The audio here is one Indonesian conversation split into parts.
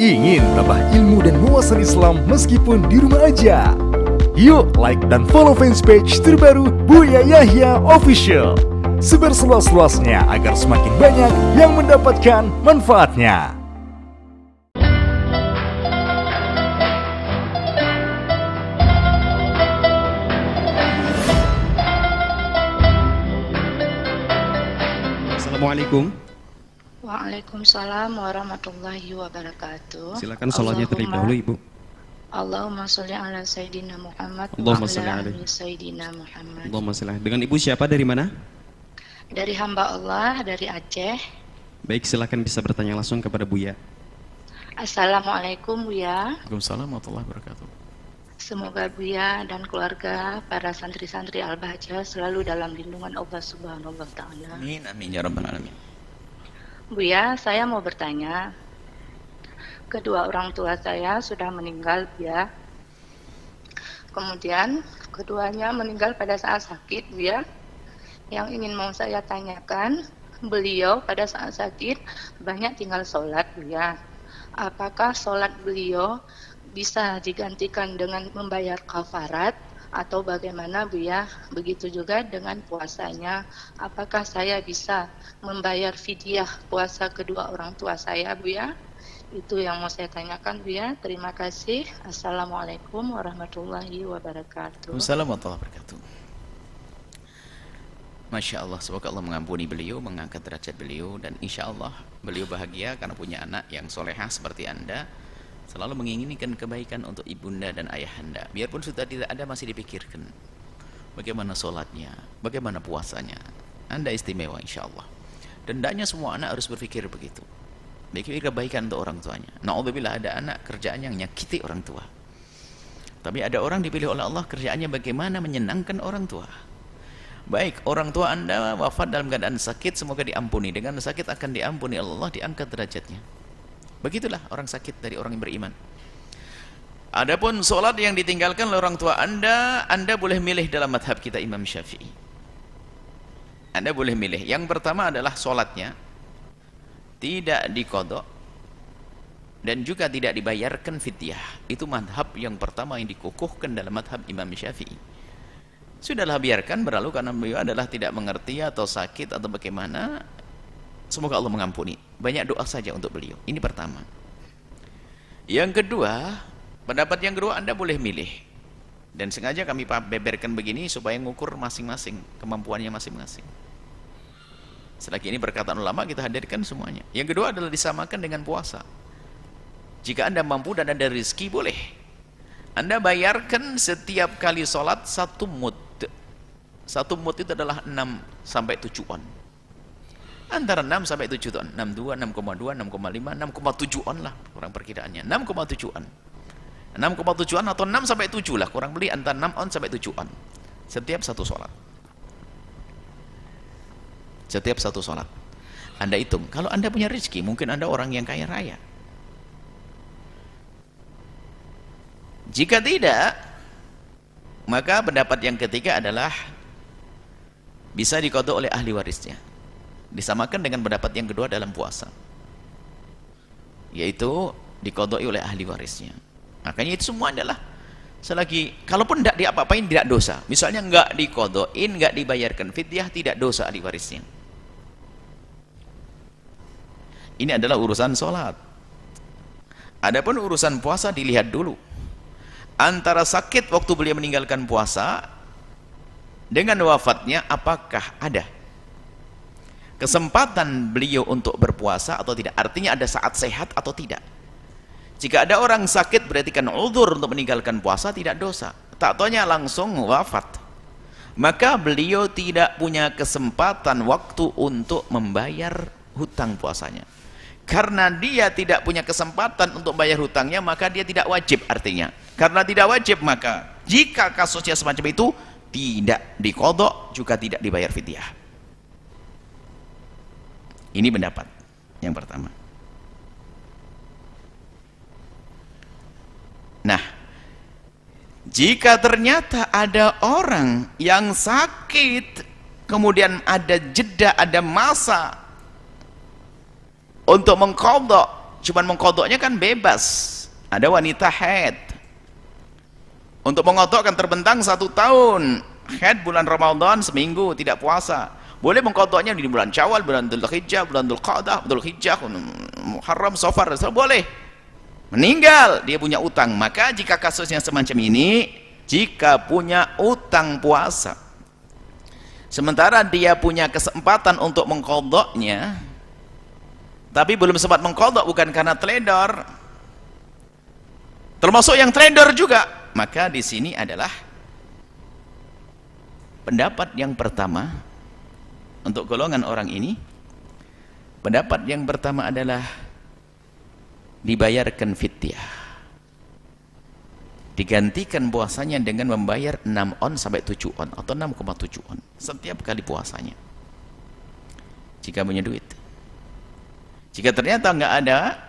Ingin tambah ilmu dan wawasan Islam meskipun di rumah aja? Yuk like dan follow fanpage terbaru Buya Yahya Official. Sebar seluas-luasnya agar semakin banyak yang mendapatkan manfaatnya. Assalamualaikum. Waalaikumsalam warahmatullahi wabarakatuh. Silakan sholatnya terlebih dahulu, Ibu. Allahumma sholli ala Sayyidina Muhammad Allahumma wa sholli ala alaihi. ali Sayyidina Muhammad. Allahumma sholli alaihi. Dengan Ibu siapa, dari mana? Dari hamba Allah, dari Aceh. Baik, silakan bisa bertanya langsung kepada Buya. Assalamualaikum Buya. Waalaikumsalam warahmatullahi wabarakatuh. Semoga Buya dan keluarga para santri-santri Al-Bahjah selalu dalam lindungan Allah Subhanahu wa taala. Amin, amin ya rabbal alamin. Buya, saya mau bertanya. Kedua orang tua saya sudah meninggal, Buya. Kemudian keduanya meninggal pada saat sakit, Buya. Yang ingin mau saya tanyakan, beliau pada saat sakit banyak tinggal sholat, Buya. Apakah sholat beliau bisa digantikan dengan membayar kafarat atau bagaimana, Buya? Begitu juga dengan puasanya, apakah saya bisa membayar fidyah puasa kedua orang tua saya, Buya? Itu yang mau saya tanyakan, Buya. Terima kasih. Assalamualaikum warahmatullahi wabarakatuh. Assalamualaikum warahmatullahi wabarakatuh. Masya Allah, semoga Allah mengampuni beliau, mengangkat derajat beliau, dan insya Allah beliau bahagia karena punya anak yang solehah seperti Anda, selalu menginginkan kebaikan untuk ibunda dan ayahanda. Biarpun sudah tidak ada, masih dipikirkan bagaimana sholatnya, bagaimana puasanya. Anda istimewa insya Allah. Dan hendaknya semua anak harus berpikir begitu, berpikir kebaikan untuk orang tuanya. Na'udzubillah, ada anak kerjaannya yang nyakiti orang tua. Tapi ada orang dipilih oleh Allah kerjaannya bagaimana menyenangkan orang tua. Baik, orang tua Anda wafat dalam keadaan sakit, semoga diampuni. Dengan sakit akan diampuni Allah, diangkat derajatnya. Begitulah orang sakit dari orang yang beriman. Adapun sholat yang ditinggalkan oleh orang tua Anda boleh milih dalam madhab kita Imam Syafi'i. Anda boleh milih. Yang pertama adalah sholatnya tidak diqadha dan juga tidak dibayarkan fidyah. Itu madhab yang pertama yang dikukuhkan dalam madhab Imam Syafi'i. Sudahlah, biarkan berlalu karena beliau adalah tidak mengerti atau sakit atau bagaimana. Semoga Allah mengampuni. Banyak doa saja untuk beliau. Ini pertama. Yang kedua, pendapat yang kedua, Anda boleh milih. Dan sengaja kami beberkan begini supaya mengukur masing-masing kemampuannya masing-masing. Selagi ini perkataan ulama, kita hadirkan semuanya. Yang kedua adalah disamakan dengan puasa. Jika Anda mampu dan ada rezeki, boleh Anda bayarkan setiap kali sholat 1 mud. 1 mud itu adalah 6 sampai 7 on. Antara 6 sampai 7 on. 62, 6,2, 6,5, 6,7 on lah kurang perkiraannya. 6,7 on. 6,7 on atau 6 sampai 7 lah, kurang beli antara 6 on sampai 7 on. Setiap satu sholat. Setiap satu sholat. Anda hitung, kalau Anda punya rezeki, mungkin Anda orang yang kaya raya. Jika tidak, maka pendapat yang ketiga adalah bisa diqadha oleh ahli warisnya. Disamakan dengan pendapat yang kedua dalam puasa, yaitu diqadha'i oleh ahli warisnya. Makanya itu semua adalah selagi, kalaupun tidak diapa-apain tidak dosa. Misalnya enggak diqadha'in, enggak dibayarkan fidyah, tidak dosa ahli warisnya. Ini adalah urusan sholat. Adapun urusan puasa dilihat dulu. Antara sakit waktu beliau meninggalkan puasa dengan wafatnya, apakah ada kesempatan beliau untuk berpuasa atau tidak? Artinya ada saat sehat atau tidak. Jika ada orang sakit berarti kan uzur untuk meninggalkan puasa, tidak dosa. Tak taunya langsung wafat, maka beliau tidak punya kesempatan waktu untuk membayar hutang puasanya. Karena dia tidak punya kesempatan untuk bayar hutangnya, maka dia tidak wajib. Artinya karena tidak wajib, maka jika kasusnya semacam itu tidak diqadha, juga tidak dibayar fidyah. Ini pendapat yang pertama. Nah, jika ternyata ada orang yang sakit, kemudian ada jeda, ada masa untuk mengqadha cuman mengkodoknya kan bebas. Ada wanita haid, untuk mengodok kan terbentang 1 tahun. Haid bulan Ramadan seminggu tidak puasa, boleh mengkodoknya di bulan Syawal, bulan Dzulhijjah, bulan Dzulqa'dah, Dzulhijjah, Muharram, Safar, boleh. Meninggal dia punya utang, maka jika kasusnya semacam ini, jika punya utang puasa sementara dia punya kesempatan untuk mengkodoknya tapi belum sempat mengkodok, bukan karena teledor, termasuk yang trader juga, maka di sini adalah pendapat yang pertama untuk golongan orang ini. Pendapat yang pertama adalah dibayarkan fidyah, digantikan puasanya dengan membayar 6 on sampai 7 on atau 6,7 on setiap kali puasanya jika punya duit. Jika ternyata nggak ada,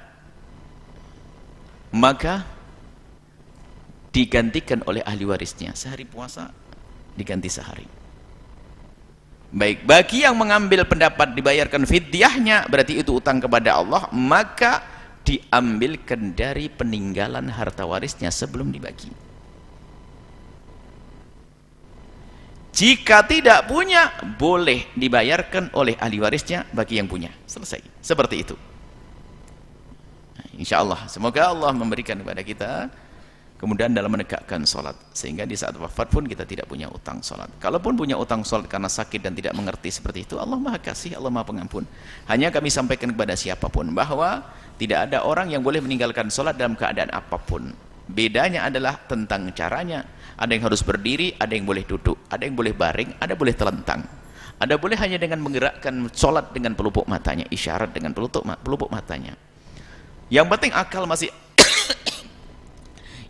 maka digantikan oleh ahli warisnya, sehari puasa diganti sehari. Baik, bagi yang mengambil pendapat dibayarkan fidyahnya, berarti itu utang kepada Allah, maka diambilkan dari peninggalan harta warisnya sebelum dibagi. Jika tidak punya, boleh dibayarkan oleh ahli warisnya bagi yang punya. Selesai. Seperti itu. Nah, insya Allah, semoga Allah memberikan kepada kita kemudian dalam menegakkan sholat, sehingga di saat wafat pun kita tidak punya utang sholat. Kalaupun punya utang sholat karena sakit dan tidak mengerti seperti itu, Allah Maha Kasih, Allah Maha Pengampun. Hanya kami sampaikan kepada siapapun bahwa tidak ada orang yang boleh meninggalkan sholat dalam keadaan apapun. Bedanya adalah tentang caranya. Ada yang harus berdiri, ada yang boleh duduk, ada yang boleh baring, ada boleh telentang, ada boleh hanya dengan menggerakkan sholat dengan pelupuk matanya, isyarat dengan pelupuk matanya. Yang penting akal masih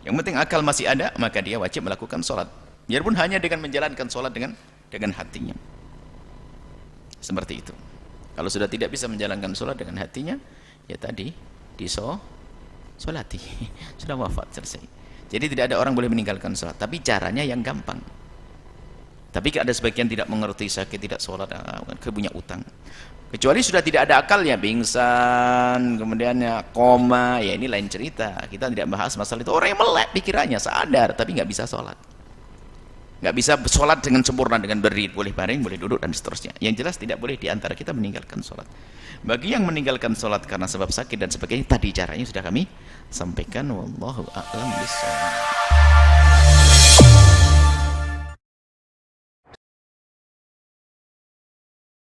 yang penting akal masih ada, maka dia wajib melakukan sholat, biarpun hanya dengan menjalankan sholat dengan hatinya. Seperti itu. Kalau sudah tidak bisa menjalankan sholat dengan hatinya, ya tadi disolati sudah wafat, selesai. Jadi tidak ada orang boleh meninggalkan sholat, tapi caranya yang gampang. Tapi ada sebagian tidak mengerti, sakit tidak sholat, punya utang, kecuali sudah tidak ada akalnya, pingsan, kemudian ya koma, ya ini lain cerita. Kita tidak bahas masalah itu. Orang yang melek pikirannya, sadar tapi nggak bisa sholat, nggak bisa sholat dengan sempurna, dengan berdiri, boleh baring, boleh duduk dan seterusnya. Yang jelas tidak boleh diantara kita meninggalkan sholat. Bagi yang meninggalkan sholat karena sebab sakit dan sebagainya, tadi caranya sudah kami sampaikan. Wallahu a'lam bishawab.